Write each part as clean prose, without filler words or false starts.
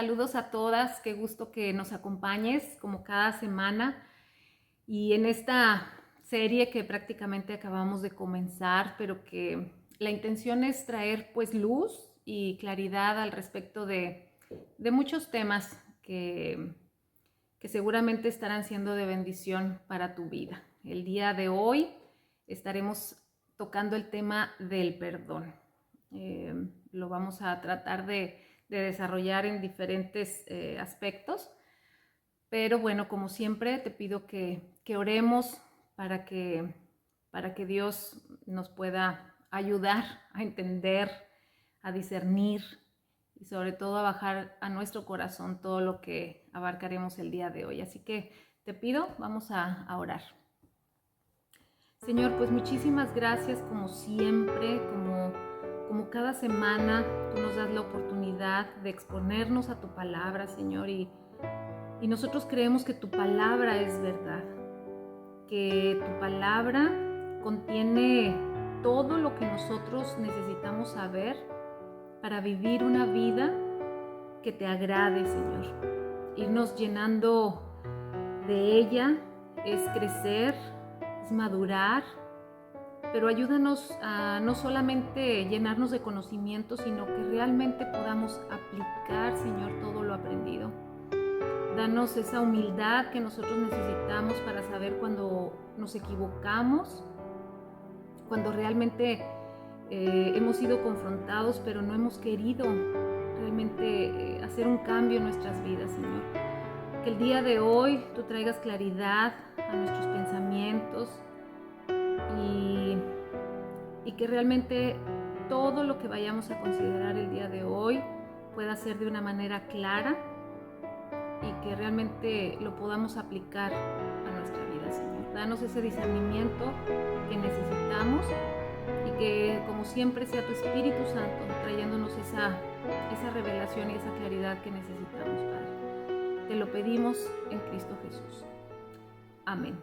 Saludos a todas, qué gusto que nos acompañes como cada semana y en esta serie que prácticamente acabamos de comenzar, pero que la intención es traer pues luz y claridad al respecto de muchos temas que seguramente estarán siendo de bendición para tu vida. El día de hoy estaremos tocando el tema del perdón. Lo vamos a tratar de desarrollar en diferentes aspectos, pero bueno, como siempre te pido que oremos para que Dios nos pueda ayudar a entender, a discernir y sobre todo a bajar a nuestro corazón todo lo que abarcaremos el día de hoy. Así que te pido, vamos a orar. Señor, pues muchísimas gracias como siempre, como cada semana tú nos das la oportunidad de exponernos a tu palabra, Señor, y nosotros creemos que tu palabra es verdad, que tu palabra contiene todo lo que nosotros necesitamos saber para vivir una vida que te agrade, Señor. Irnos llenando de ella es crecer, es madurar, pero ayúdanos a no solamente llenarnos de conocimiento, sino que realmente podamos aplicar, Señor, todo lo aprendido. Danos esa humildad que nosotros necesitamos para saber cuando nos equivocamos, cuando realmente hemos sido confrontados, pero no hemos querido realmente hacer un cambio en nuestras vidas, Señor. Que el día de hoy tú traigas claridad a nuestros pensamientos y que realmente todo lo que vayamos a considerar el día de hoy pueda ser de una manera clara y que realmente lo podamos aplicar a nuestra vida, Señor. Danos ese discernimiento que necesitamos y que, como siempre, sea tu Espíritu Santo trayéndonos esa revelación y esa claridad que necesitamos, Padre. Te lo pedimos en Cristo Jesús. Amén.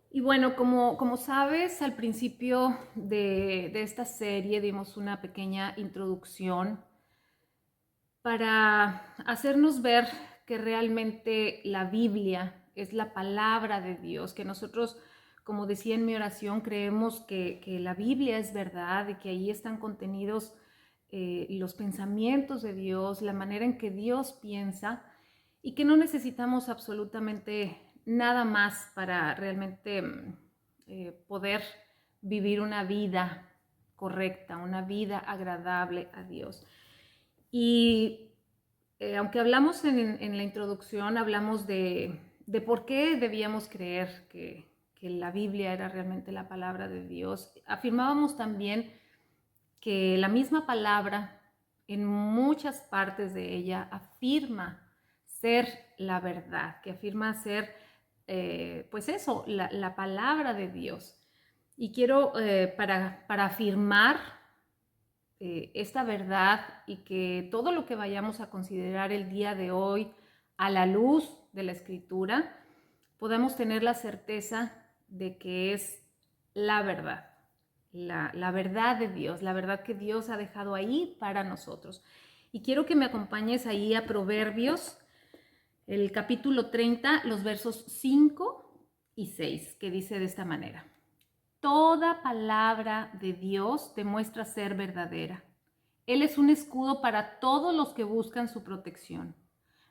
Y bueno, como sabes, al principio de esta serie dimos una pequeña introducción para hacernos ver que realmente la Biblia es la palabra de Dios, que nosotros, como decía en mi oración, creemos que la Biblia es verdad y que ahí están contenidos los pensamientos de Dios, la manera en que Dios piensa y que no necesitamos absolutamente nada más para realmente poder vivir una vida correcta, una vida agradable a Dios. Y aunque hablamos en la introducción, hablamos de por qué debíamos creer que la Biblia era realmente la palabra de Dios. Afirmábamos también que la misma palabra, en muchas partes de ella, afirma ser la verdad, que afirma ser, pues eso, la palabra de Dios. Y quiero, para afirmar esta verdad y que todo lo que vayamos a considerar el día de hoy a la luz de la Escritura, podamos tener la certeza de que es la verdad, la verdad de Dios, la verdad que Dios ha dejado ahí para nosotros. Y quiero que me acompañes ahí a Proverbios, el capítulo 30, los versos 5 y 6, que dice de esta manera: toda palabra de Dios demuestra ser verdadera. Él es un escudo para todos los que buscan su protección.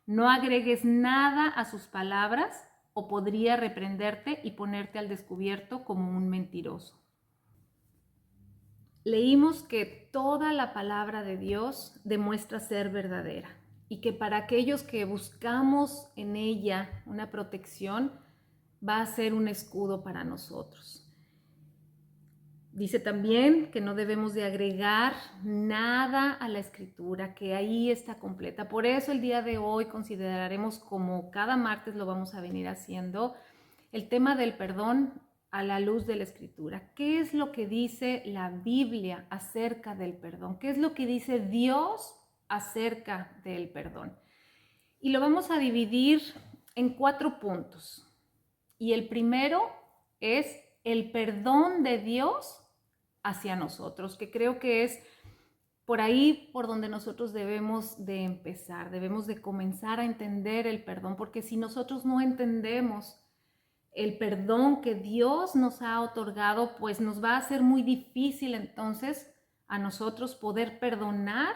No agregues nada a sus palabras o podría reprenderte y ponerte al descubierto como un mentiroso. Leímos que toda la palabra de Dios demuestra ser verdadera y que para aquellos que buscamos en ella una protección, va a ser un escudo para nosotros. Dice también que no debemos de agregar nada a la Escritura, que ahí está completa. Por eso el día de hoy consideraremos, como cada martes lo vamos a venir haciendo, el tema del perdón a la luz de la Escritura. ¿Qué es lo que dice la Biblia acerca del perdón? ¿Qué es lo que dice Dios acerca del perdón? Y lo vamos a dividir en 4 puntos. Y el primero es el perdón de Dios hacia nosotros, que creo que es por ahí por donde nosotros debemos de empezar, debemos de comenzar a entender el perdón, porque si nosotros no entendemos el perdón que Dios nos ha otorgado, pues nos va a ser muy difícil entonces a nosotros poder perdonar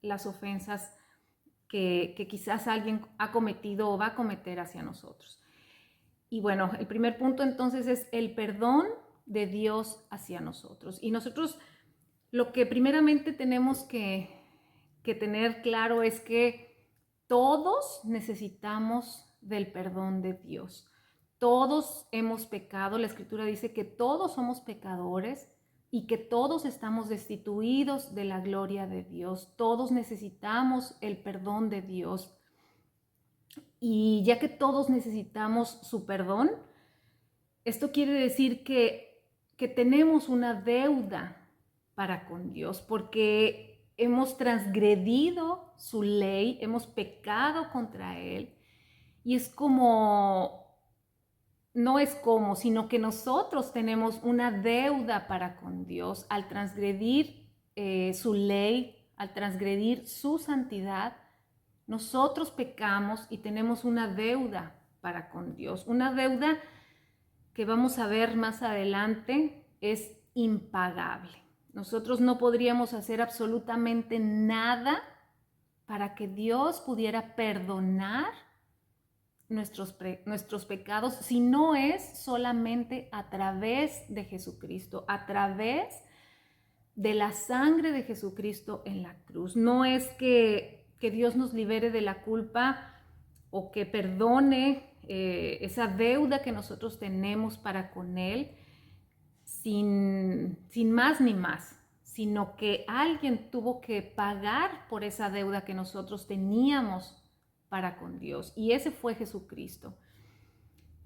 las ofensas que quizás alguien ha cometido o va a cometer hacia nosotros. Y bueno, el primer punto entonces es el perdón de Dios hacia nosotros. Y nosotros lo que primeramente tenemos que tener claro es que todos necesitamos del perdón de Dios. Todos hemos pecado. La Escritura dice que todos somos pecadores y que todos estamos destituidos de la gloria de Dios. Todos necesitamos el perdón de Dios. Y ya que todos necesitamos su perdón, esto quiere decir que tenemos una deuda para con Dios, porque hemos transgredido su ley, hemos pecado contra Él. Y es como, no es como, sino que nosotros tenemos una deuda para con Dios al transgredir su ley, al transgredir su santidad. Nosotros pecamos y tenemos una deuda para con Dios, una deuda que vamos a ver más adelante es impagable. Nosotros no podríamos hacer absolutamente nada para que Dios pudiera perdonar nuestros pecados si no es solamente a través de Jesucristo, a través de la sangre de Jesucristo en la cruz. No es que Dios nos libere de la culpa o que perdone esa deuda que nosotros tenemos para con Él sin más ni más, sino que alguien tuvo que pagar por esa deuda que nosotros teníamos para con Dios, y ese fue Jesucristo.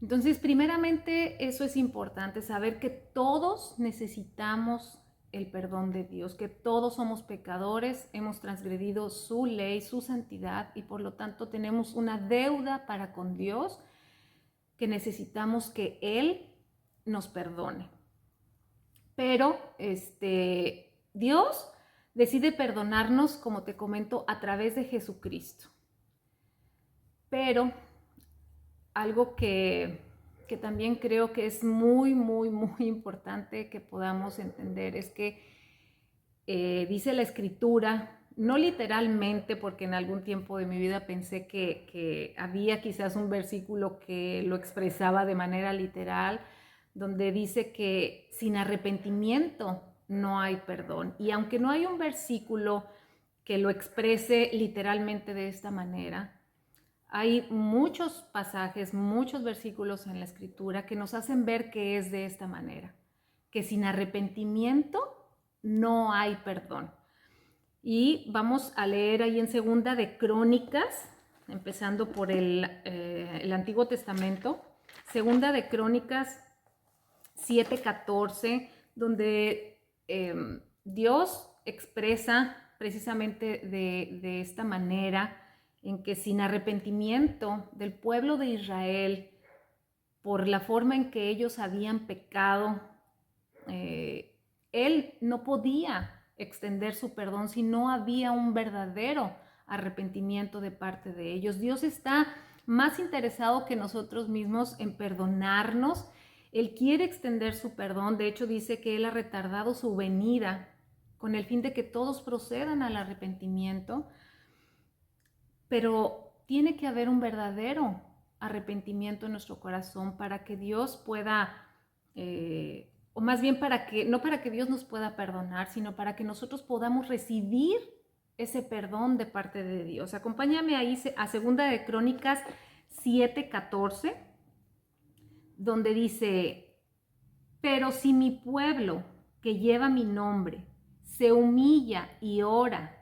Entonces, primeramente, eso es importante, saber que todos necesitamos el perdón de Dios, que todos somos pecadores, hemos transgredido su ley, su santidad, y por lo tanto tenemos una deuda para con Dios que necesitamos que Él nos perdone. Pero Dios decide perdonarnos, como te comento, a través de Jesucristo. Pero algo que también creo que es muy, muy, muy importante que podamos entender es que dice la Escritura, no literalmente, porque en algún tiempo de mi vida pensé que había quizás un versículo que lo expresaba de manera literal, donde dice que sin arrepentimiento no hay perdón. Y aunque no hay un versículo que lo exprese literalmente de esta manera, hay muchos pasajes, muchos versículos en la Escritura que nos hacen ver que es de esta manera, que sin arrepentimiento no hay perdón. Y vamos a leer ahí en Segunda de Crónicas, empezando por el Antiguo Testamento, Segunda de Crónicas 7:14, donde Dios expresa precisamente de esta manera en que sin arrepentimiento del pueblo de Israel por la forma en que ellos habían pecado, Él no podía extender su perdón si no había un verdadero arrepentimiento de parte de ellos. Dios está más interesado que nosotros mismos en perdonarnos. Él quiere extender su perdón. De hecho, dice que Él ha retardado su venida con el fin de que todos procedan al arrepentimiento. Pero tiene que haber un verdadero arrepentimiento en nuestro corazón para que Dios pueda, o más bien no para que Dios nos pueda perdonar, sino para que nosotros podamos recibir ese perdón de parte de Dios. Acompáñame ahí a Segunda de Crónicas 7:14, donde dice: pero si mi pueblo, que lleva mi nombre, se humilla y ora,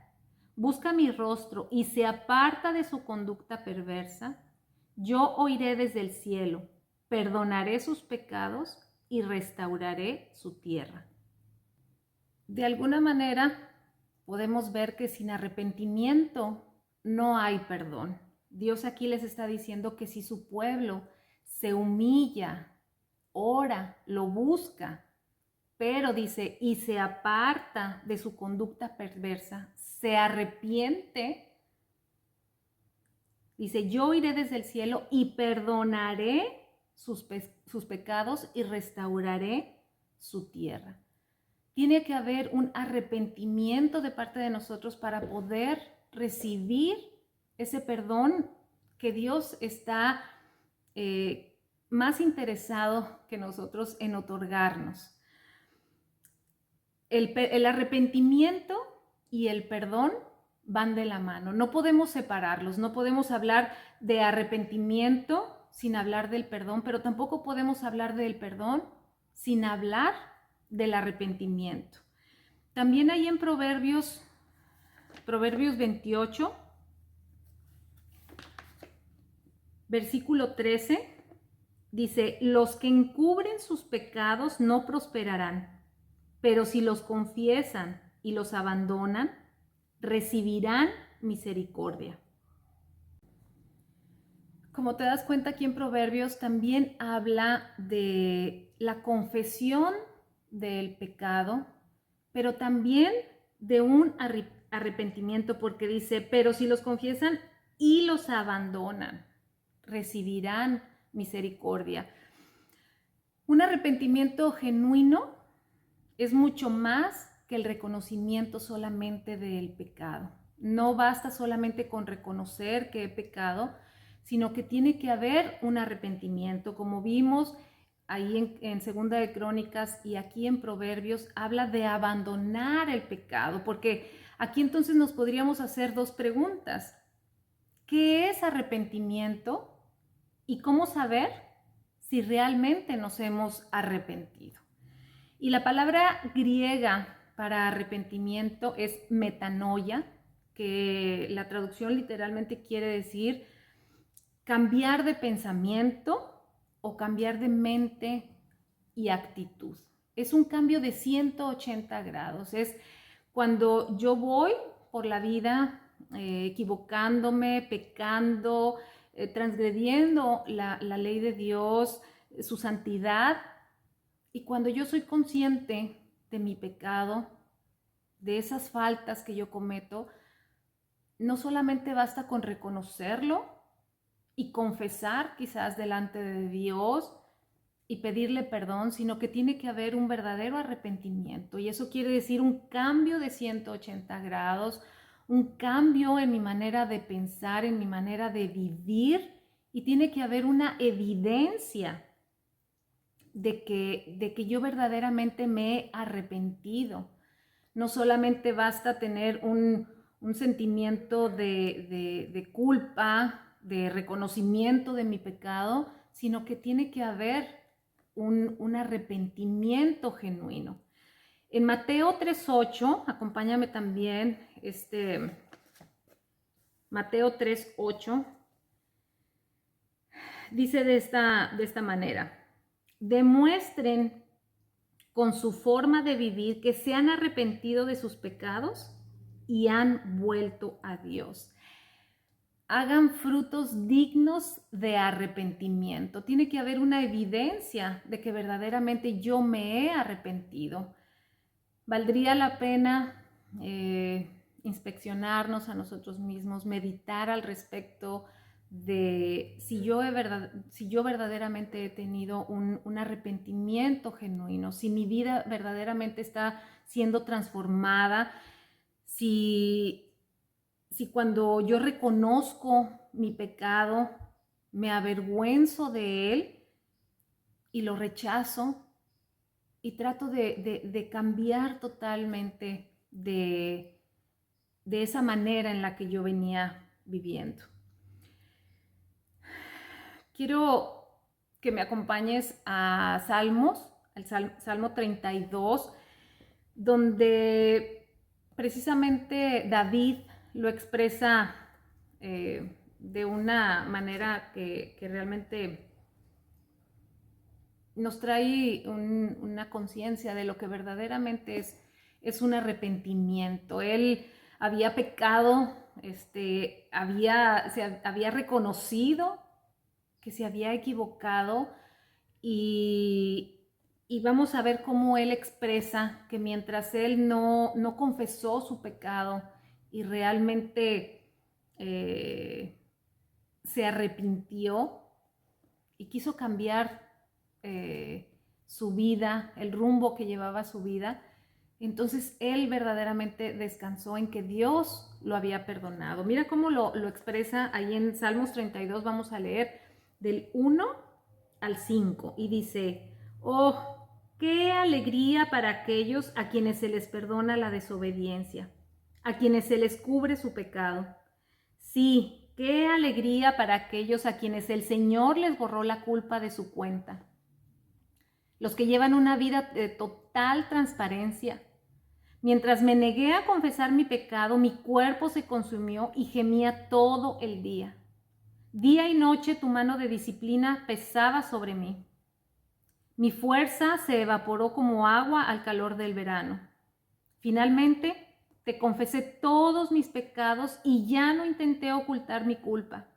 busca mi rostro y se aparta de su conducta perversa, yo oiré desde el cielo, perdonaré sus pecados y restauraré su tierra. De alguna manera podemos ver que sin arrepentimiento no hay perdón. Dios aquí les está diciendo que si su pueblo se humilla, ora, lo busca, pero dice, y se aparta de su conducta perversa, se arrepiente, dice, yo iré desde el cielo y perdonaré sus pecados y restauraré su tierra. Tiene que haber un arrepentimiento de parte de nosotros para poder recibir ese perdón que Dios está más interesado que nosotros en otorgarnos. El arrepentimiento y el perdón van de la mano. No podemos separarlos, no podemos hablar de arrepentimiento sin hablar del perdón, pero tampoco podemos hablar del perdón sin hablar del arrepentimiento. También hay en Proverbios 28, versículo 13, dice, los que encubren sus pecados no prosperarán, pero si los confiesan y los abandonan, recibirán misericordia. Como te das cuenta, aquí en Proverbios también habla de la confesión del pecado, pero también de un arrepentimiento, porque dice, pero si los confiesan y los abandonan, recibirán misericordia. Un arrepentimiento genuino es mucho más que el reconocimiento solamente del pecado. No basta solamente con reconocer que he pecado, sino que tiene que haber un arrepentimiento. Como vimos ahí en Segunda de Crónicas y aquí en Proverbios, habla de abandonar el pecado, porque aquí entonces nos podríamos hacer dos preguntas. ¿Qué es arrepentimiento? ¿Y cómo saber si realmente nos hemos arrepentido? Y la palabra griega para arrepentimiento es metanoia, que la traducción literalmente quiere decir cambiar de pensamiento o cambiar de mente y actitud. Es un cambio de 180 grados. Es cuando yo voy por la vida equivocándome, pecando, transgrediendo la ley de Dios, su santidad. Y cuando yo soy consciente de mi pecado, de esas faltas que yo cometo, no solamente basta con reconocerlo y confesar quizás delante de Dios y pedirle perdón, sino que tiene que haber un verdadero arrepentimiento. Y eso quiere decir un cambio de 180 grados, un cambio en mi manera de pensar, en mi manera de vivir, y tiene que haber una evidencia de que yo verdaderamente me he arrepentido. No solamente basta tener un sentimiento de culpa, de reconocimiento de mi pecado, sino que tiene que haber un arrepentimiento genuino. En Mateo 3:8, acompáñame también, Mateo 3:8, dice de esta manera, demuestren con su forma de vivir que se han arrepentido de sus pecados y han vuelto a Dios. Hagan frutos dignos de arrepentimiento. Tiene que haber una evidencia de que verdaderamente yo me he arrepentido. Valdría la pena inspeccionarnos a nosotros mismos, meditar al respecto de si yo verdaderamente he tenido un arrepentimiento genuino, si mi vida verdaderamente está siendo transformada, si cuando yo reconozco mi pecado, me avergüenzo de él y lo rechazo y trato de cambiar totalmente de esa manera en la que yo venía viviendo. Quiero que me acompañes a Salmos, al Salmo 32, donde precisamente David lo expresa de una manera que realmente nos trae una conciencia de lo que verdaderamente es un arrepentimiento. Él había pecado, se había reconocido que se había equivocado y Y vamos a ver cómo él expresa que mientras él no confesó su pecado y realmente se arrepintió y quiso cambiar su vida, el rumbo que llevaba su vida, entonces él verdaderamente descansó en que Dios lo había perdonado. Mira cómo lo expresa ahí en Salmos 32, vamos a leer del 1 al 5 y dice: oh, qué alegría para aquellos a quienes se les perdona la desobediencia, a quienes se les cubre su pecado. Sí, qué alegría para aquellos a quienes el Señor les borró la culpa de su cuenta. Los que llevan una vida de total transparencia. Mientras me negué a confesar mi pecado, mi cuerpo se consumió y gemía todo el día. Día y noche tu mano de disciplina pesaba sobre mí. Mi fuerza se evaporó como agua al calor del verano. Finalmente, te confesé todos mis pecados y ya no intenté ocultar mi culpa.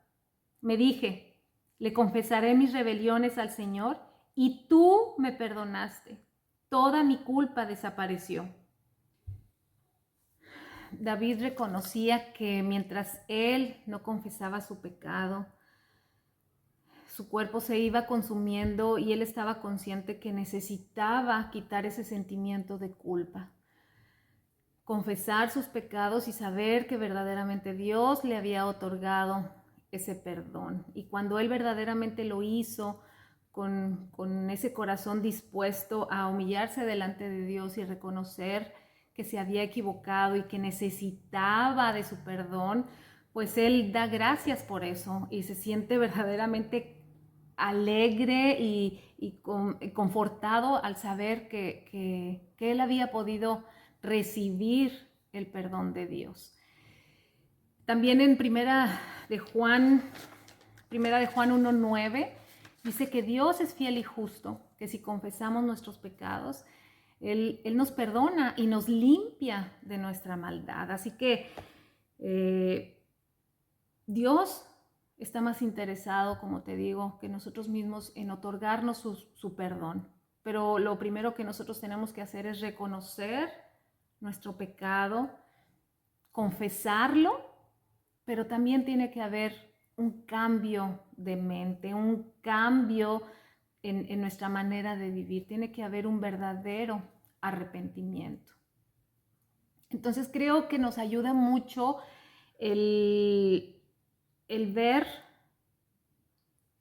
Me dije, le confesaré mis rebeliones al Señor y tú me perdonaste. Toda mi culpa desapareció. David reconocía que mientras él no confesaba su pecado, su cuerpo se iba consumiendo y él estaba consciente que necesitaba quitar ese sentimiento de culpa. Confesar sus pecados y saber que verdaderamente Dios le había otorgado ese perdón. Y cuando él verdaderamente lo hizo con ese corazón dispuesto a humillarse delante de Dios y reconocer que se había equivocado y que necesitaba de su perdón, pues él da gracias por eso y se siente verdaderamente alegre y confortado al saber que él había podido recibir el perdón de Dios. También en Primera de Juan 1:9 dice que Dios es fiel y justo, que si confesamos nuestros pecados, Él nos perdona y nos limpia de nuestra maldad. Así que Dios está más interesado, como te digo, que nosotros mismos en otorgarnos su perdón. Pero lo primero que nosotros tenemos que hacer es reconocer nuestro pecado, confesarlo, pero también tiene que haber un cambio de mente, un cambio en nuestra manera de vivir. Tiene que haber un verdadero arrepentimiento. Entonces creo que nos ayuda mucho el ver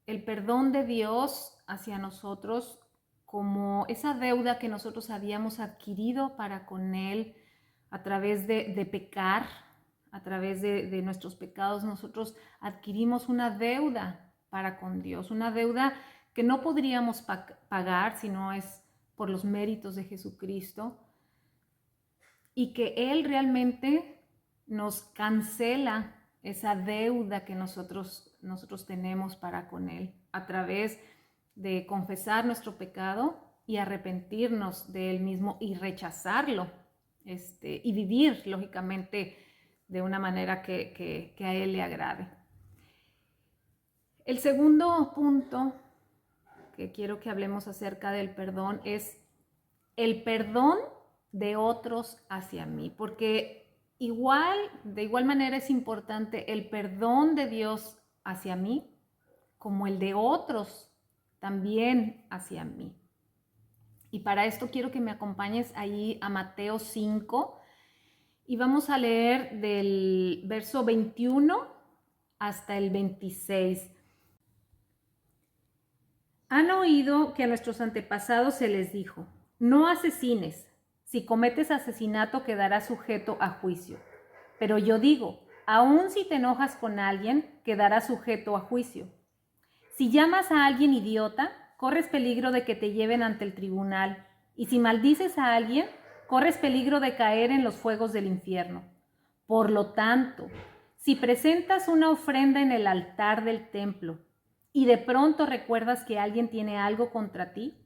el perdón de Dios hacia nosotros como esa deuda que nosotros habíamos adquirido para con Él a través de pecar, a través de nuestros pecados. Nosotros adquirimos una deuda para con Dios, una deuda que no podríamos pagar si no es por los méritos de Jesucristo, y que Él realmente nos cancela esa deuda que nosotros tenemos para con Él a través de confesar nuestro pecado y arrepentirnos de Él mismo y rechazarlo, y vivir lógicamente de una manera que a Él le agrade. El segundo punto que quiero que hablemos acerca del perdón es el perdón de otros hacia mí, porque de igual manera es importante el perdón de Dios hacia mí, como el de otros también hacia mí. Y para esto quiero que me acompañes ahí a Mateo 5 y vamos a leer del verso 21 hasta el 26. Han oído que a nuestros antepasados se les dijo: no asesines. Si cometes asesinato quedarás sujeto a juicio. Pero yo digo, aun si te enojas con alguien, quedarás sujeto a juicio. Si llamas a alguien idiota, corres peligro de que te lleven ante el tribunal. Y si maldices a alguien, corres peligro de caer en los fuegos del infierno. Por lo tanto, si presentas una ofrenda en el altar del templo y de pronto recuerdas que alguien tiene algo contra ti,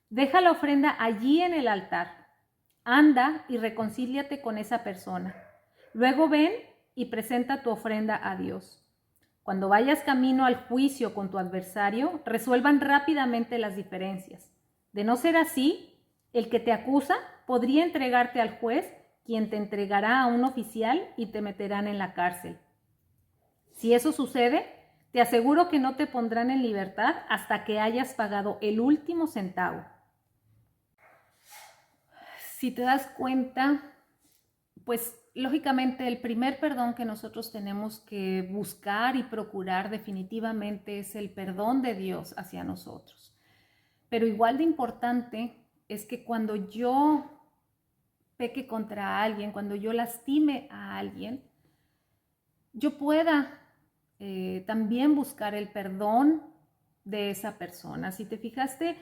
deja la ofrenda allí en el altar. Anda y reconcíliate con esa persona. Luego ven y presenta tu ofrenda a Dios. Cuando vayas camino al juicio con tu adversario, resuelvan rápidamente las diferencias. De no ser así, el que te acusa podría entregarte al juez, quien te entregará a un oficial y te meterán en la cárcel. Si eso sucede, te aseguro que no te pondrán en libertad hasta que hayas pagado el último centavo. Si te das cuenta, pues lógicamente el primer perdón que nosotros tenemos que buscar y procurar definitivamente es el perdón de Dios hacia nosotros. Pero igual de importante es que cuando yo peque contra alguien, cuando yo lastime a alguien, yo pueda también buscar el perdón de esa persona. Si te fijaste,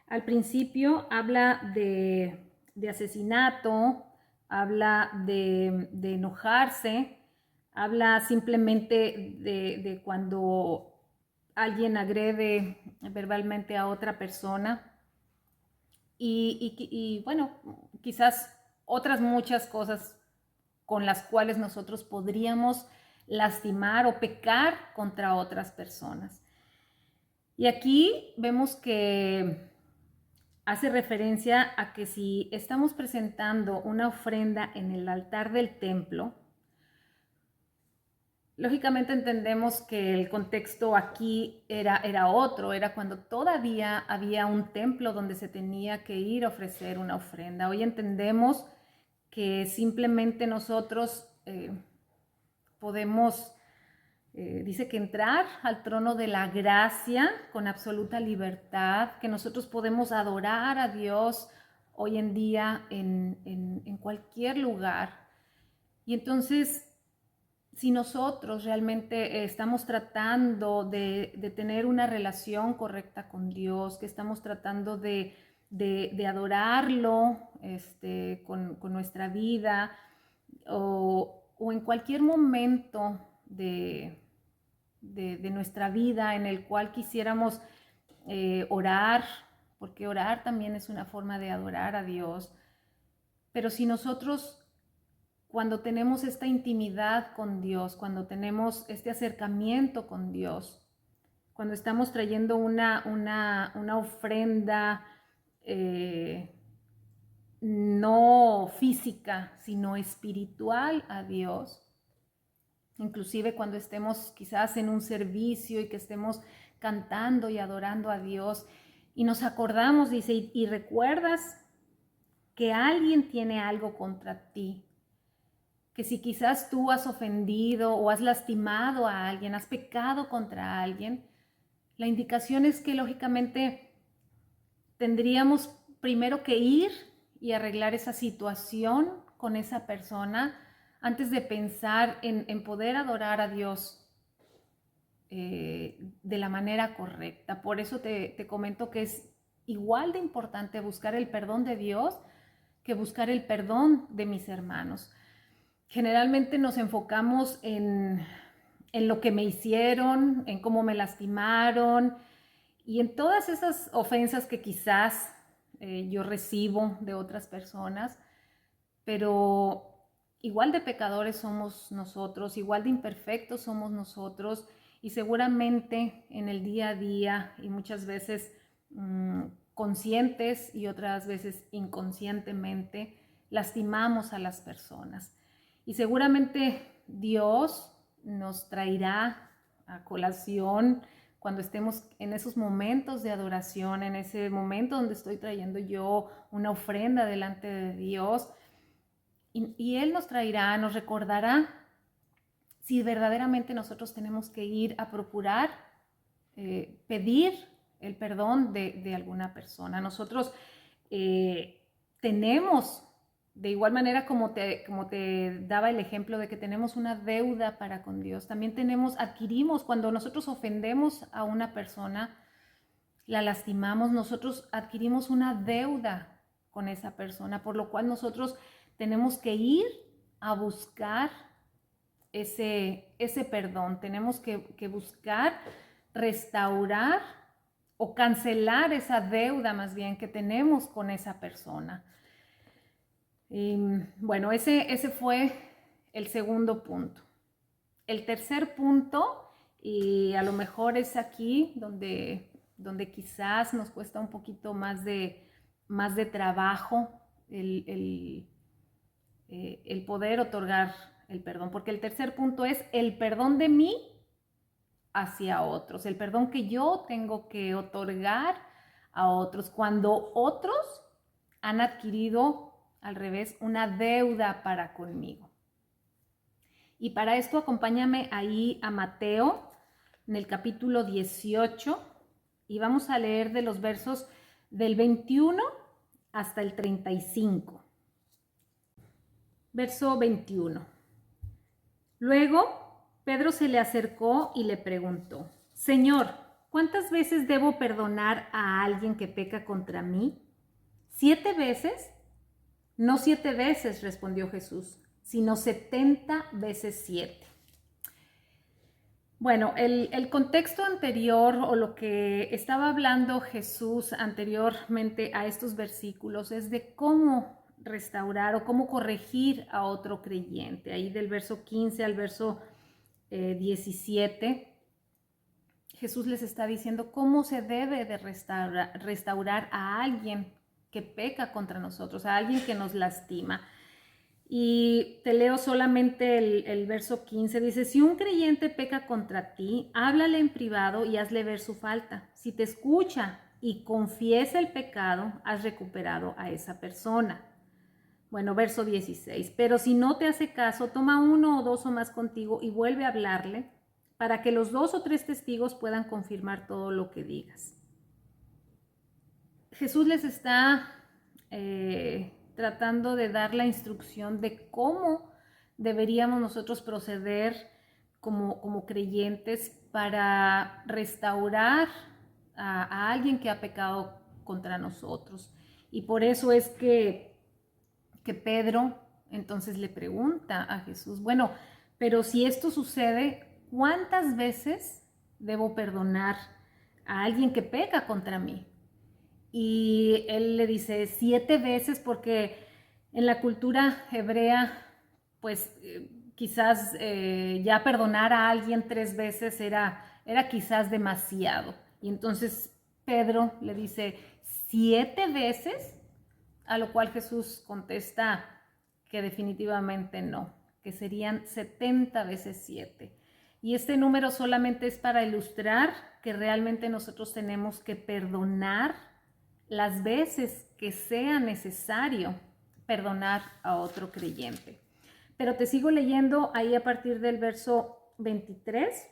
al principio habla de asesinato, habla de enojarse, habla simplemente de cuando alguien agrede verbalmente a otra persona y bueno, quizás otras muchas cosas con las cuales nosotros podríamos lastimar o pecar contra otras personas. Y aquí vemos que hace referencia a que si estamos presentando una ofrenda en el altar del templo, lógicamente entendemos que el contexto aquí era otro, era cuando todavía había un templo donde se tenía que ir a ofrecer una ofrenda. Hoy entendemos que simplemente nosotros podemos, dice que entrar al trono de la gracia con absoluta libertad, que nosotros podemos adorar a Dios hoy en día en cualquier lugar. Y entonces, si nosotros realmente estamos tratando de tener una relación correcta con Dios, que estamos tratando de adorarlo con nuestra vida o en cualquier momento de nuestra vida en el cual quisiéramos orar, porque orar también es una forma de adorar a Dios, pero si nosotros cuando tenemos esta intimidad con Dios, cuando tenemos este acercamiento con Dios, cuando estamos trayendo una ofrenda no física, sino espiritual a Dios, inclusive cuando estemos quizás en un servicio y que estemos cantando y adorando a Dios y nos acordamos, dice, y recuerdas que alguien tiene algo contra ti, que si quizás tú has ofendido o has lastimado a alguien, has pecado contra alguien, la indicación es que lógicamente tendríamos primero que ir y arreglar esa situación con esa persona antes de pensar en poder adorar a Dios de la manera correcta. Por eso te comento que es igual de importante buscar el perdón de Dios que buscar el perdón de mis hermanos. Generalmente nos enfocamos en lo que me hicieron, en cómo me lastimaron y en todas esas ofensas que quizás yo recibo de otras personas, pero igual de pecadores somos nosotros, igual de imperfectos somos nosotros y seguramente en el día a día y muchas veces conscientes y otras veces inconscientemente lastimamos a las personas. Y seguramente Dios nos traerá a colación cuando estemos en esos momentos de adoración, en ese momento donde estoy trayendo yo una ofrenda delante de Dios. Y Él nos traerá, nos recordará si verdaderamente nosotros tenemos que ir a procurar pedir el perdón de alguna persona. Nosotros tenemos, de igual manera como te daba el ejemplo de que tenemos una deuda para con Dios, también adquirimos, cuando nosotros ofendemos a una persona, la lastimamos, nosotros adquirimos una deuda con esa persona, por lo cual nosotros tenemos que ir a buscar ese perdón, tenemos que buscar restaurar o cancelar esa deuda más bien que tenemos con esa persona. Y bueno, ese fue el segundo punto. El tercer punto, y a lo mejor es aquí donde donde quizás nos cuesta un poquito más de trabajo el poder otorgar el perdón, porque el tercer punto es el perdón de mí hacia otros, el perdón que yo tengo que otorgar a otros cuando otros han adquirido, al revés, una deuda para conmigo. Y para esto acompáñame ahí a Mateo en el capítulo 18 y vamos a leer de los versos del 21 hasta el 35. Verso 21. Luego Pedro se le acercó y le preguntó: Señor, ¿cuántas veces debo perdonar a alguien que peca contra mí? ¿7 veces? No 7 veces, respondió Jesús, sino 70 veces 7. Bueno, el contexto anterior o lo que estaba hablando Jesús anteriormente a estos versículos es de cómo restaurar o cómo corregir a otro creyente. Ahí del verso 15 al verso 17, Jesús les está diciendo cómo se debe de restaurar a alguien que peca contra nosotros, a alguien que nos lastima. Y te leo solamente el verso 15, dice: si un creyente peca contra ti, háblale en privado y hazle ver su falta. Si te escucha y confiesa el pecado, has recuperado a esa persona. Bueno, verso 16, pero si no te hace caso, toma 1 o 2 o más contigo y vuelve a hablarle, para que los 2 o 3 testigos puedan confirmar todo lo que digas. Jesús les está tratando de dar la instrucción de cómo deberíamos nosotros proceder como creyentes para restaurar a alguien que ha pecado contra nosotros. Y por eso es que Pedro entonces le pregunta a Jesús: bueno, pero si esto sucede, ¿cuántas veces debo perdonar a alguien que peca contra mí? Y él le dice 7 veces, porque en la cultura hebrea, pues quizás ya perdonar a alguien 3 veces era quizás demasiado. Y entonces Pedro le dice 7 veces, a lo cual Jesús contesta que definitivamente no, que serían 70 veces 7. Y este número solamente es para ilustrar que realmente nosotros tenemos que perdonar las veces que sea necesario perdonar a otro creyente. Pero te sigo leyendo ahí a partir del verso 23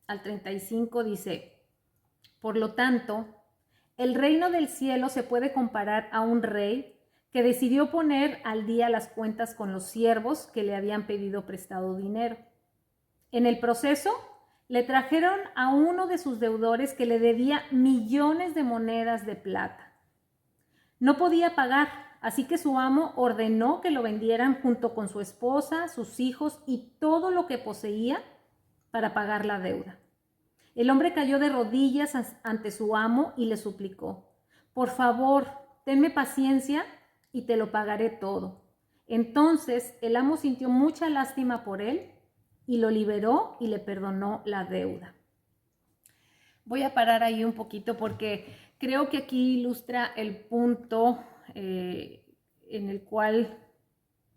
al 35, dice: por lo tanto, el reino del cielo se puede comparar a un rey que decidió poner al día las cuentas con los siervos que le habían pedido prestado dinero. En el proceso, le trajeron a uno de sus deudores que le debía millones de monedas de plata. No podía pagar, así que su amo ordenó que lo vendieran junto con su esposa, sus hijos y todo lo que poseía para pagar la deuda. El hombre cayó de rodillas ante su amo y le suplicó: por favor, tenme paciencia y te lo pagaré todo. Entonces el amo sintió mucha lástima por él y lo liberó y le perdonó la deuda. Voy a parar ahí un poquito porque creo que aquí ilustra el punto en el cual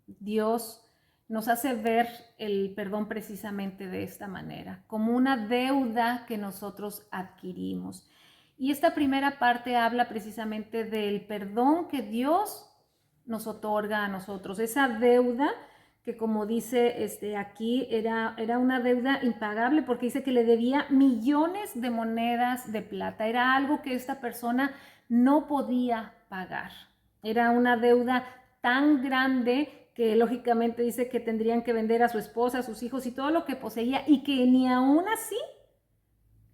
Dios nos hace ver el perdón precisamente de esta manera, como una deuda que nosotros adquirimos. Y esta primera parte habla precisamente del perdón que Dios nos otorga a nosotros, esa deuda que, como dice aquí, era una deuda impagable, porque dice que le debía millones de monedas de plata. Era algo que esta persona no podía pagar. Era una deuda tan grande que lógicamente dice que tendrían que vender a su esposa, a sus hijos y todo lo que poseía, y que ni aún así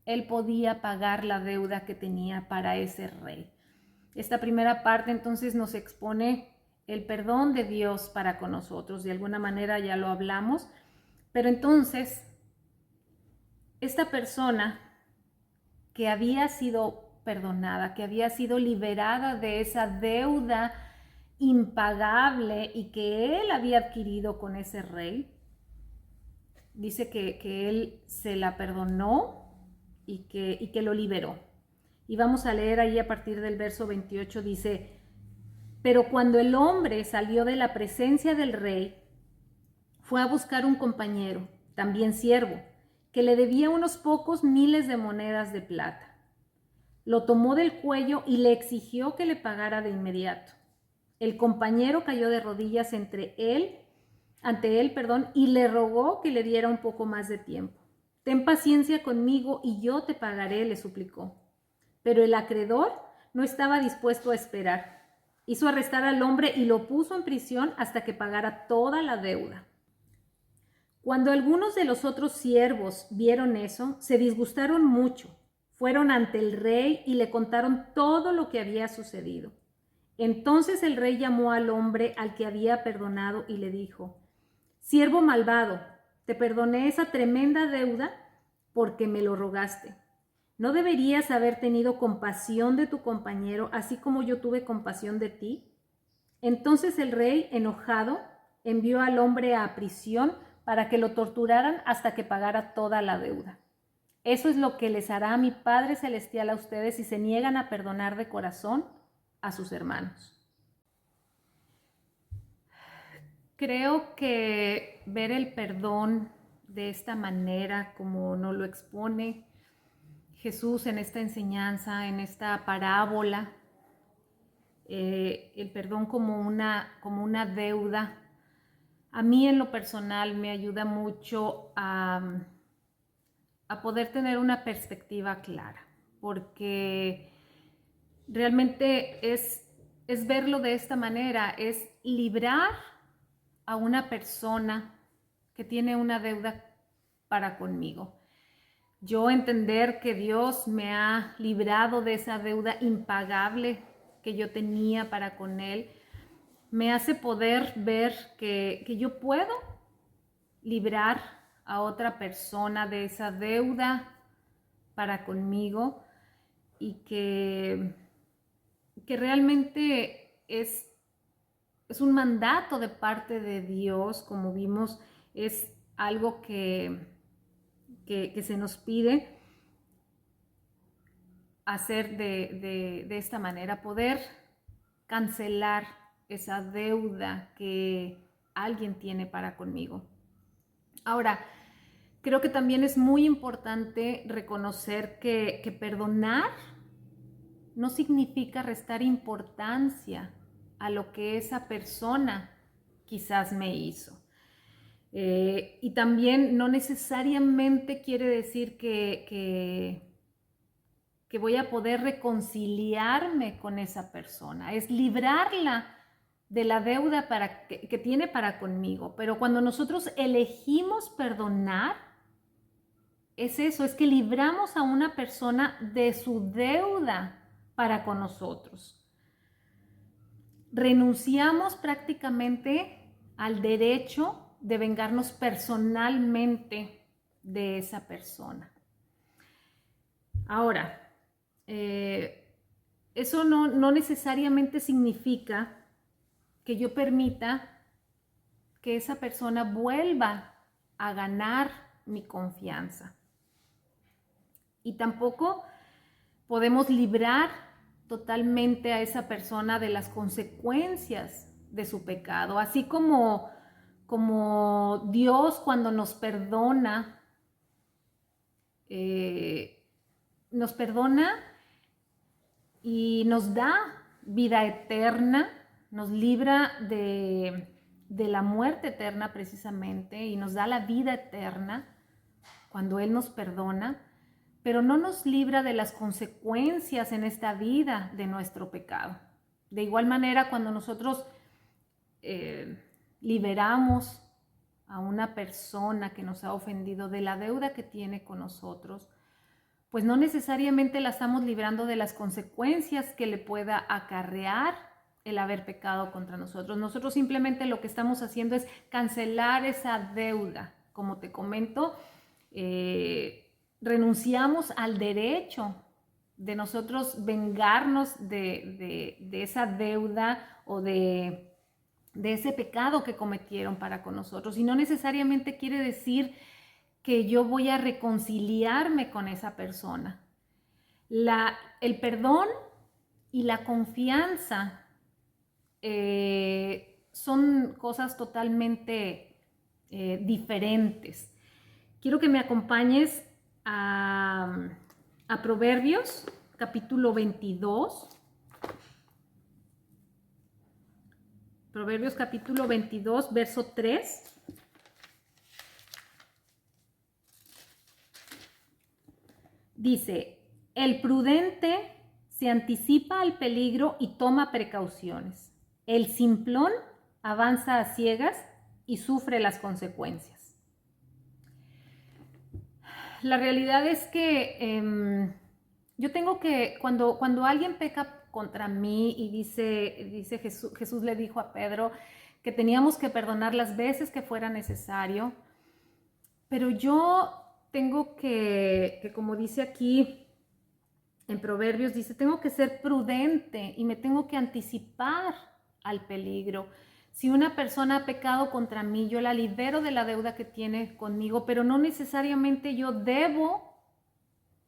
él podía pagar la deuda que tenía para ese rey. Esta primera parte entonces nos expone el perdón de Dios para con nosotros. De alguna manera ya lo hablamos, pero entonces esta persona que había sido perdonada, que había sido liberada de esa deuda impagable y que él había adquirido con ese rey, dice que él se la perdonó y que lo liberó. Y vamos a leer ahí a partir del verso 28, dice: pero cuando el hombre salió de la presencia del rey, fue a buscar un compañero, también siervo, que le debía unos pocos miles de monedas de plata. Lo tomó del cuello y le exigió que le pagara de inmediato. El compañero cayó de rodillas ante él, y le rogó que le diera un poco más de tiempo. Ten paciencia conmigo y yo te pagaré, le suplicó. Pero el acreedor no estaba dispuesto a esperar. Hizo arrestar al hombre y lo puso en prisión hasta que pagara toda la deuda. Cuando algunos de los otros siervos vieron eso, se disgustaron mucho. Fueron ante el rey y le contaron todo lo que había sucedido. Entonces el rey llamó al hombre al que había perdonado y le dijo: siervo malvado, te perdoné esa tremenda deuda porque me lo rogaste. ¿No deberías haber tenido compasión de tu compañero, así como yo tuve compasión de ti? Entonces el rey, enojado, envió al hombre a prisión para que lo torturaran hasta que pagara toda la deuda. Eso es lo que les hará mi Padre Celestial a ustedes si se niegan a perdonar de corazón a sus hermanos. Creo que ver el perdón de esta manera, como nos lo expone Jesús en esta enseñanza, en esta parábola, el perdón como una deuda, a mí en lo personal me ayuda mucho a poder tener una perspectiva clara, porque realmente es verlo de esta manera, es librar a una persona que tiene una deuda para conmigo. Yo entender que Dios me ha librado de esa deuda impagable que yo tenía para con Él, me hace poder ver que yo puedo librar a otra persona de esa deuda para conmigo y que realmente es un mandato de parte de Dios, como vimos, es algo que se nos pide hacer de esta manera, poder cancelar esa deuda que alguien tiene para conmigo. Ahora, creo que también es muy importante reconocer que perdonar no significa restar importancia a lo que esa persona quizás me hizo. Y también no necesariamente quiere decir que voy a poder reconciliarme con esa persona. Es librarla de la deuda que tiene para conmigo. Pero cuando nosotros elegimos perdonar, es eso, es que libramos a una persona de su deuda para con nosotros. Renunciamos prácticamente al derecho de vengarnos personalmente de esa persona. Ahora, eso no necesariamente significa que yo permita que esa persona vuelva a ganar mi confianza. Y tampoco podemos librar totalmente a esa persona de las consecuencias de su pecado. Así como Dios cuando nos perdona y nos da vida eterna, nos libra de la muerte eterna precisamente y nos da la vida eterna cuando Él nos perdona, pero no nos libra de las consecuencias en esta vida de nuestro pecado. De igual manera, cuando nosotros liberamos a una persona que nos ha ofendido de la deuda que tiene con nosotros, pues no necesariamente la estamos librando de las consecuencias que le pueda acarrear el haber pecado contra nosotros. Nosotros simplemente lo que estamos haciendo es cancelar esa deuda. Como te comento, renunciamos al derecho de nosotros vengarnos de esa deuda o de ese pecado que cometieron para con nosotros. Y no necesariamente quiere decir que yo voy a reconciliarme con esa persona. El perdón y la confianza son cosas totalmente diferentes. Quiero que me acompañes a Proverbios, capítulo 22. Proverbios capítulo 22, verso 3. Dice, el prudente se anticipa al peligro y toma precauciones. El simplón avanza a ciegas y sufre las consecuencias. La realidad es que yo tengo que, cuando alguien peca contra mí y dice Jesús le dijo a Pedro que teníamos que perdonar las veces que fuera necesario, pero yo tengo que como dice aquí en Proverbios, dice, tengo que ser prudente y me tengo que anticipar al peligro. Si una persona ha pecado contra mí, yo la libero de la deuda que tiene conmigo, pero no necesariamente yo debo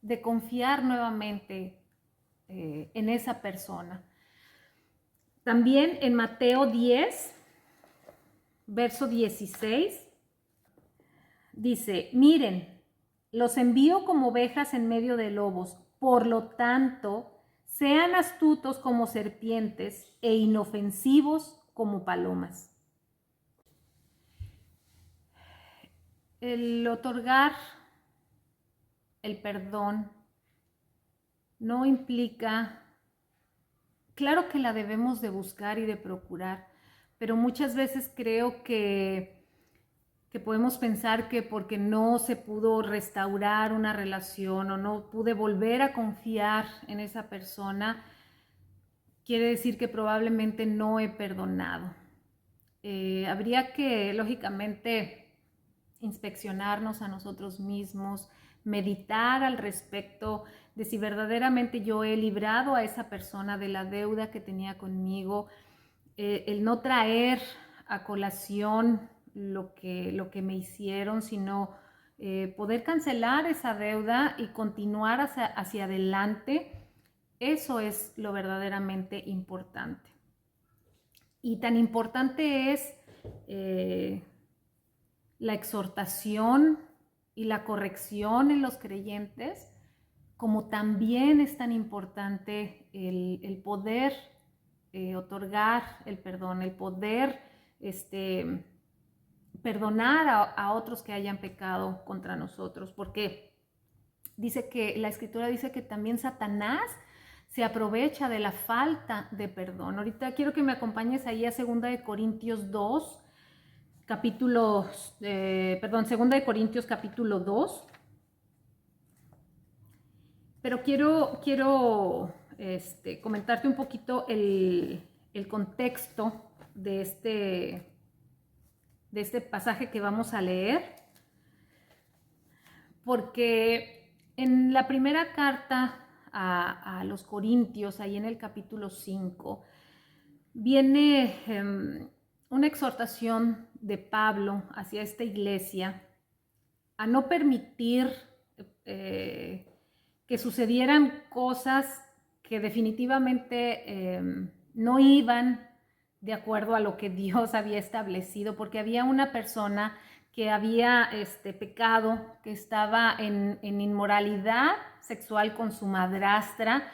de confiar nuevamente en esa persona. También en Mateo 10, verso 16, dice, miren, los envío como ovejas en medio de lobos, por lo tanto, sean astutos como serpientes e inofensivos como palomas. El otorgar el perdón no implica, claro que la debemos de buscar y de procurar, pero muchas veces creo que podemos pensar que porque no se pudo restaurar una relación o no pude volver a confiar en esa persona, quiere decir que probablemente no he perdonado. Habría que, lógicamente, inspeccionarnos a nosotros mismos, meditar al respecto de si verdaderamente yo he librado a esa persona de la deuda que tenía conmigo, el no traer a colación lo que me hicieron, sino poder cancelar esa deuda y continuar hacia adelante. Eso es lo verdaderamente importante. Y tan importante es la exhortación y la corrección en los creyentes, como también es tan importante el poder otorgar el perdón, el poder perdonar a otros que hayan pecado contra nosotros, porque dice que la escritura dice que también Satanás se aprovecha de la falta de perdón. Ahorita quiero que me acompañes ahí a 2 de Corintios 2, capítulo 2, pero quiero comentarte un poquito el contexto de este pasaje que vamos a leer, porque en la primera carta a los Corintios, ahí en el capítulo 5, viene una exhortación de Pablo hacia esta iglesia a no permitir que sucedieran cosas que definitivamente no iban de acuerdo a lo que Dios había establecido, porque había una persona que había pecado, que estaba en inmoralidad sexual con su madrastra,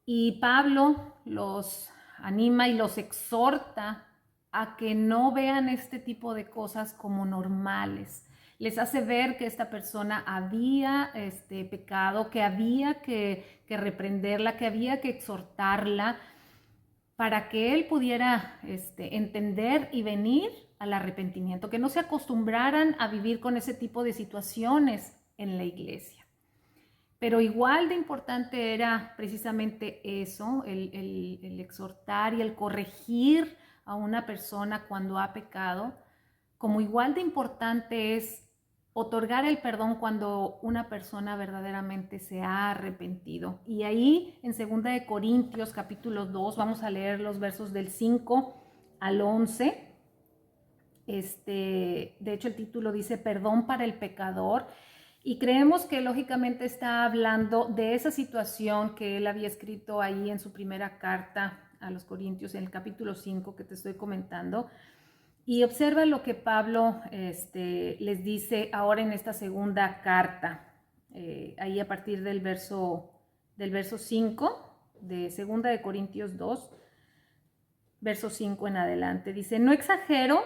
y Pablo los anima y los exhorta a que no vean este tipo de cosas como normales. Les hace ver que esta persona había pecado, que había que reprenderla, que había que exhortarla para que él pudiera entender y venir al arrepentimiento, que no se acostumbraran a vivir con ese tipo de situaciones en la iglesia. Pero igual de importante era precisamente eso, el exhortar y el corregir a una persona cuando ha pecado, como igual de importante es otorgar el perdón cuando una persona verdaderamente se ha arrepentido. Y ahí en 2 de Corintios capítulo 2 vamos a leer los versos del 5 al 11. De hecho el título dice perdón para el pecador. Y creemos que lógicamente está hablando de esa situación que él había escrito ahí en su primera carta a los Corintios, en el capítulo 5 que te estoy comentando. Y observa lo que Pablo les dice ahora en esta segunda carta, ahí a partir del verso 5 de segunda de Corintios 2, verso 5 en adelante. Dice, no exagero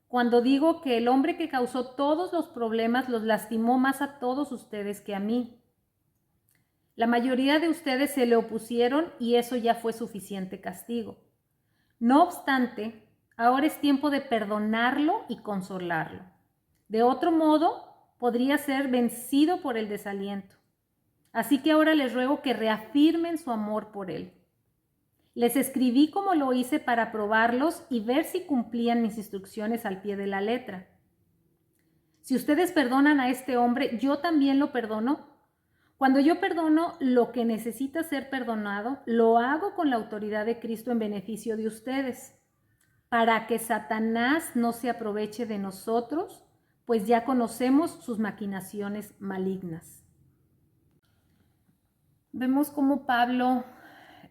cuando digo que el hombre que causó todos los problemas los lastimó más a todos ustedes que a mí. La mayoría de ustedes se le opusieron y eso ya fue suficiente castigo. No obstante, ahora es tiempo de perdonarlo y consolarlo. De otro modo, podría ser vencido por el desaliento. Así que ahora les ruego que reafirmen su amor por él. Les escribí como lo hice para probarlos y ver si cumplían mis instrucciones al pie de la letra. Si ustedes perdonan a este hombre, yo también lo perdono. Cuando yo perdono lo que necesita ser perdonado, lo hago con la autoridad de Cristo en beneficio de ustedes, para que Satanás no se aproveche de nosotros, pues ya conocemos sus maquinaciones malignas. Vemos cómo Pablo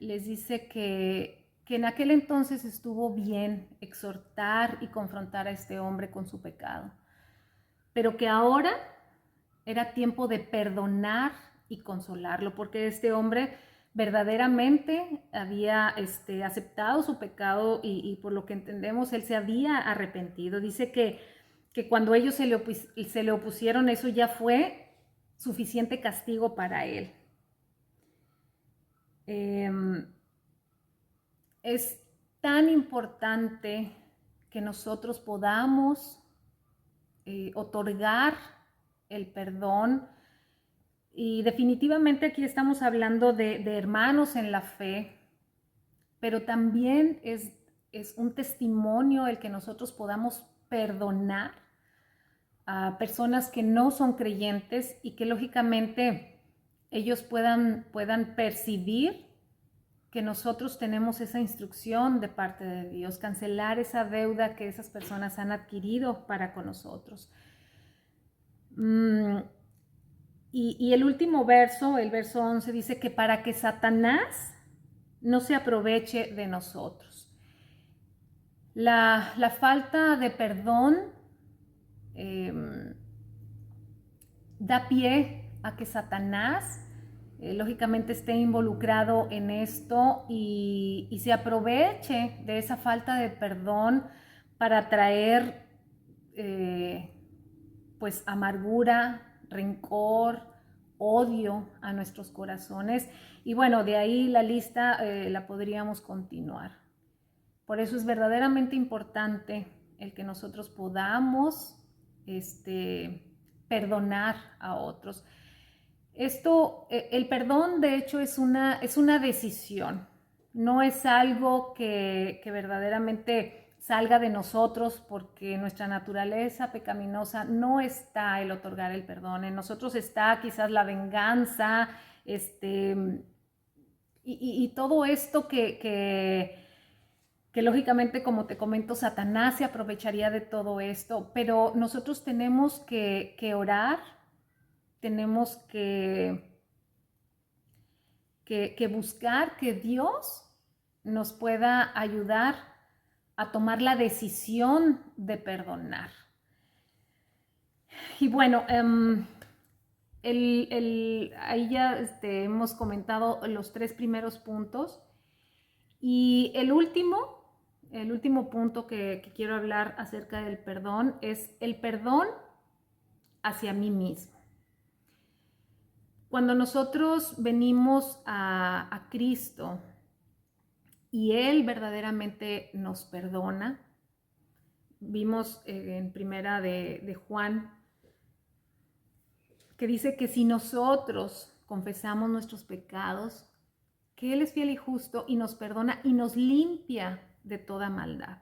les dice que en aquel entonces estuvo bien exhortar y confrontar a este hombre con su pecado, pero que ahora era tiempo de perdonar y consolarlo, porque este hombre verdaderamente había aceptado su pecado y por lo que entendemos, él se había arrepentido. Dice que cuando ellos se le opusieron, eso ya fue suficiente castigo para él. Es tan importante que nosotros podamos otorgar el perdón. Y definitivamente aquí estamos hablando de hermanos en la fe, pero también es un testimonio el que nosotros podamos perdonar a personas que no son creyentes y que lógicamente ellos puedan percibir que nosotros tenemos esa instrucción de parte de Dios, cancelar esa deuda que esas personas han adquirido para con nosotros. Y el último verso, el verso 11, dice que para que Satanás no se aproveche de nosotros. La falta de perdón da pie a que Satanás lógicamente esté involucrado en esto y se aproveche de esa falta de perdón para traer pues amargura, rencor, odio a nuestros corazones. Y bueno, de ahí la lista la podríamos continuar. Por eso es verdaderamente importante el que nosotros podamos perdonar a otros. El perdón de hecho es una decisión, no es algo que verdaderamente salga de nosotros, porque nuestra naturaleza pecaminosa no está el otorgar el perdón. En nosotros está quizás la venganza, y todo esto que lógicamente, como te comento, Satanás se aprovecharía de todo esto, pero nosotros tenemos que orar, tenemos que buscar que Dios nos pueda ayudar a tomar la decisión de perdonar. Y bueno, ahí ya hemos comentado los 3 primeros puntos. Y el último punto que quiero hablar acerca del perdón es el perdón hacia mí mismo. Cuando nosotros venimos a Cristo y Él verdaderamente nos perdona, vimos en primera de Juan que dice que si nosotros confesamos nuestros pecados, que Él es fiel y justo y nos perdona y nos limpia de toda maldad.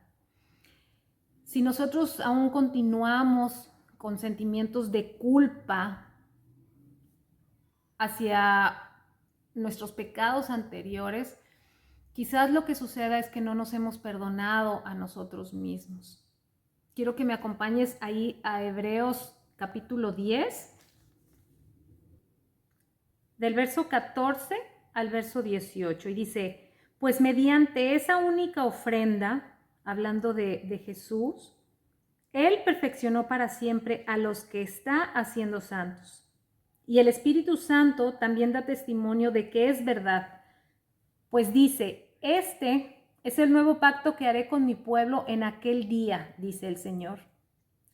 Si nosotros aún continuamos con sentimientos de culpa hacia nuestros pecados anteriores, quizás lo que suceda es que no nos hemos perdonado a nosotros mismos. Quiero que me acompañes ahí a Hebreos capítulo 10. del verso 14 al verso 18, y dice, pues mediante esa única ofrenda, hablando de Jesús, Él perfeccionó para siempre a los que está haciendo santos. Y el Espíritu Santo también da testimonio de que es verdad, pues dice, este es el nuevo pacto que haré con mi pueblo en aquel día, dice el Señor.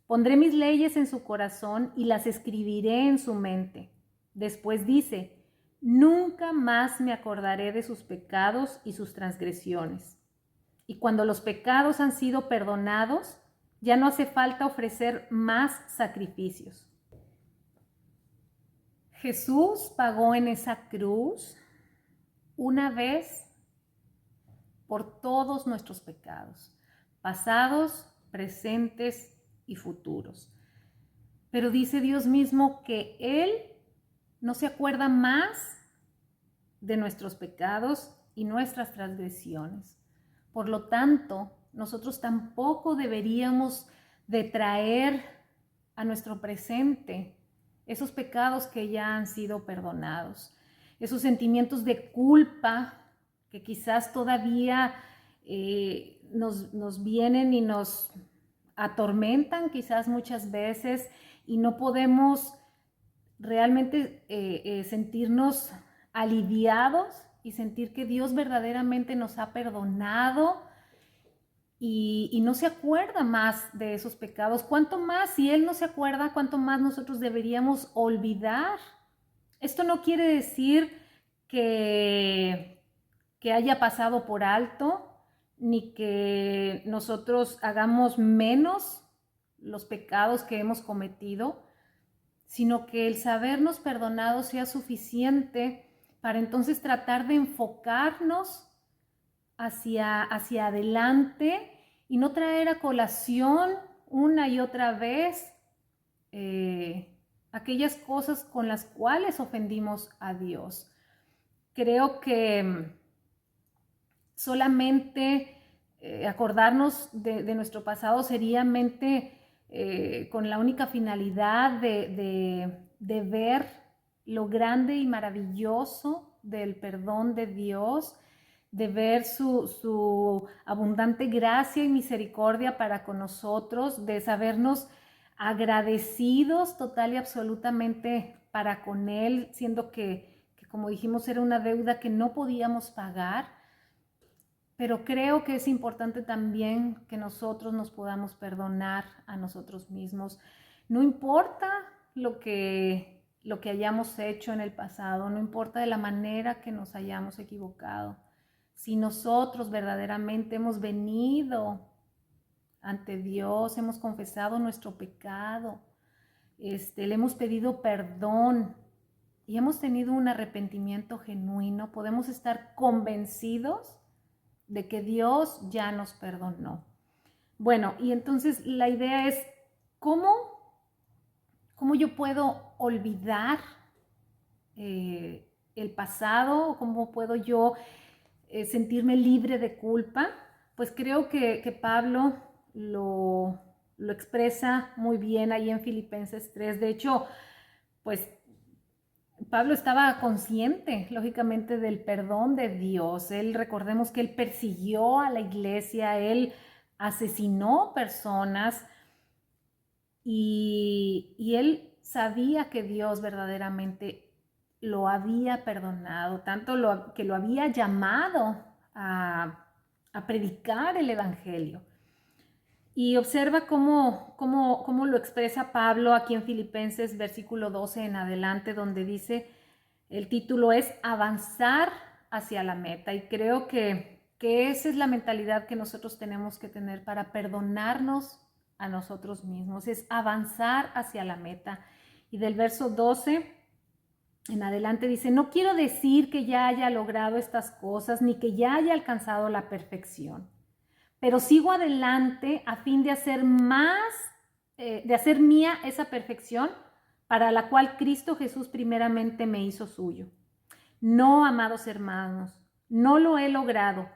Pondré mis leyes en su corazón y las escribiré en su mente. Después dice, nunca más me acordaré de sus pecados y sus transgresiones. Y cuando los pecados han sido perdonados, ya no hace falta ofrecer más sacrificios. Jesús pagó en esa cruz una vez por todos nuestros pecados, pasados, presentes y futuros. Pero dice Dios mismo que Él no se acuerda más de nuestros pecados y nuestras transgresiones. Por lo tanto, nosotros tampoco deberíamos de traer a nuestro presente esos pecados que ya han sido perdonados, esos sentimientos de culpa que quizás todavía nos vienen y nos atormentan quizás muchas veces y no podemos realmente sentirnos aliviados y sentir que Dios verdaderamente nos ha perdonado y no se acuerda más de esos pecados. ¿Cuánto más, si Él no se acuerda, cuánto más nosotros deberíamos olvidar? Esto no quiere decir que haya pasado por alto, ni que nosotros hagamos menos los pecados que hemos cometido, sino que el sabernos perdonados sea suficiente para entonces tratar de enfocarnos hacia adelante y no traer a colación una y otra vez aquellas cosas con las cuales ofendimos a Dios. Creo que solamente acordarnos de nuestro pasado sería con la única finalidad de ver lo grande y maravilloso del perdón de Dios, de ver su abundante gracia y misericordia para con nosotros, de sabernos agradecidos total y absolutamente para con Él, siendo que como dijimos, era una deuda que no podíamos pagar. Pero creo que es importante también que nosotros nos podamos perdonar a nosotros mismos. No importa lo que hayamos hecho en el pasado, no importa de la manera que nos hayamos equivocado. Si nosotros verdaderamente hemos venido ante Dios, hemos confesado nuestro pecado, le hemos pedido perdón y hemos tenido un arrepentimiento genuino, podemos estar convencidos de que Dios ya nos perdonó. Bueno, y entonces la idea es, ¿cómo yo puedo olvidar el pasado? ¿Cómo puedo yo sentirme libre de culpa? Pues creo que Pablo lo expresa muy bien ahí en Filipenses 3. De hecho, pues Pablo estaba consciente, lógicamente, del perdón de Dios. Recordemos que él persiguió a la iglesia, él asesinó personas y él sabía que Dios verdaderamente lo había perdonado, tanto que lo había llamado a predicar el evangelio. Y observa cómo lo expresa Pablo aquí en Filipenses, versículo 12 en adelante, donde dice, el título es Avanzar hacia la meta. Y creo que esa es la mentalidad que nosotros tenemos que tener para perdonarnos a nosotros mismos, es avanzar hacia la meta. Y del verso 12 en adelante dice, no quiero decir que ya haya logrado estas cosas, ni que ya haya alcanzado la perfección, pero sigo adelante a fin de hacer mía esa perfección para la cual Cristo Jesús primeramente me hizo suyo. No, amados hermanos, no lo he logrado,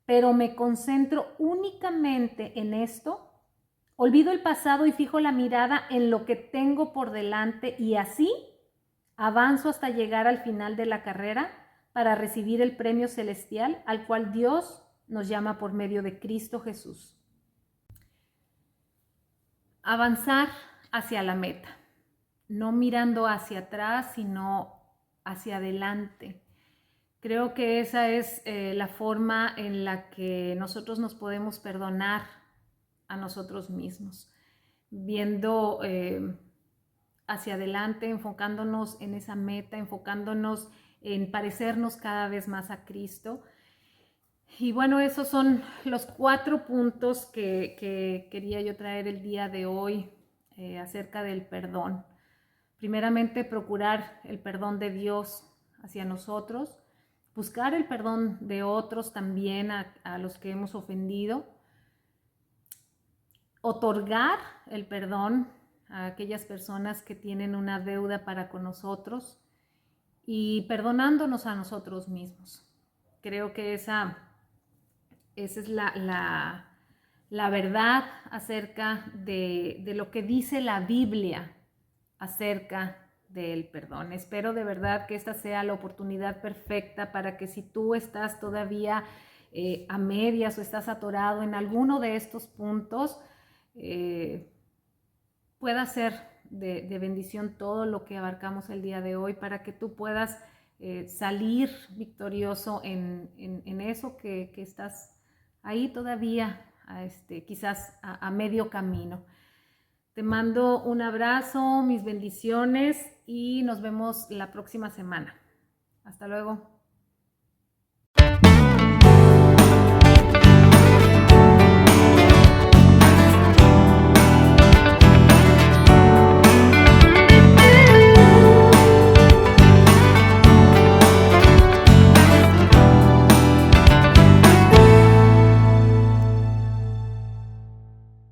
pero me concentro únicamente en esto. Olvido el pasado y fijo la mirada en lo que tengo por delante y así Avanzo hasta llegar al final de la carrera para recibir el premio celestial al cual Dios nos llama por medio de Cristo Jesús. Avanzar hacia la meta, no mirando hacia atrás, sino hacia adelante. Creo que esa es la forma en la que nosotros nos podemos perdonar a nosotros mismos, viendo hacia adelante, enfocándonos en esa meta, enfocándonos en parecernos cada vez más a Cristo. Y bueno, esos son los 4 puntos que quería yo traer el día de hoy acerca del perdón. Primeramente, procurar el perdón de Dios hacia nosotros, buscar el perdón de otros también a los que hemos ofendido, otorgar el perdón a aquellas personas que tienen una deuda para con nosotros y perdonándonos a nosotros mismos. Creo que esa es la verdad acerca de lo que dice la Biblia acerca del perdón. Espero de verdad que esta sea la oportunidad perfecta para que si tú estás todavía a medias o estás atorado en alguno de estos puntos, pueda ser de bendición todo lo que abarcamos el día de hoy para que tú puedas salir victorioso en eso que estás ahí todavía, quizás a medio camino. Te mando un abrazo, mis bendiciones y nos vemos la próxima semana. Hasta luego.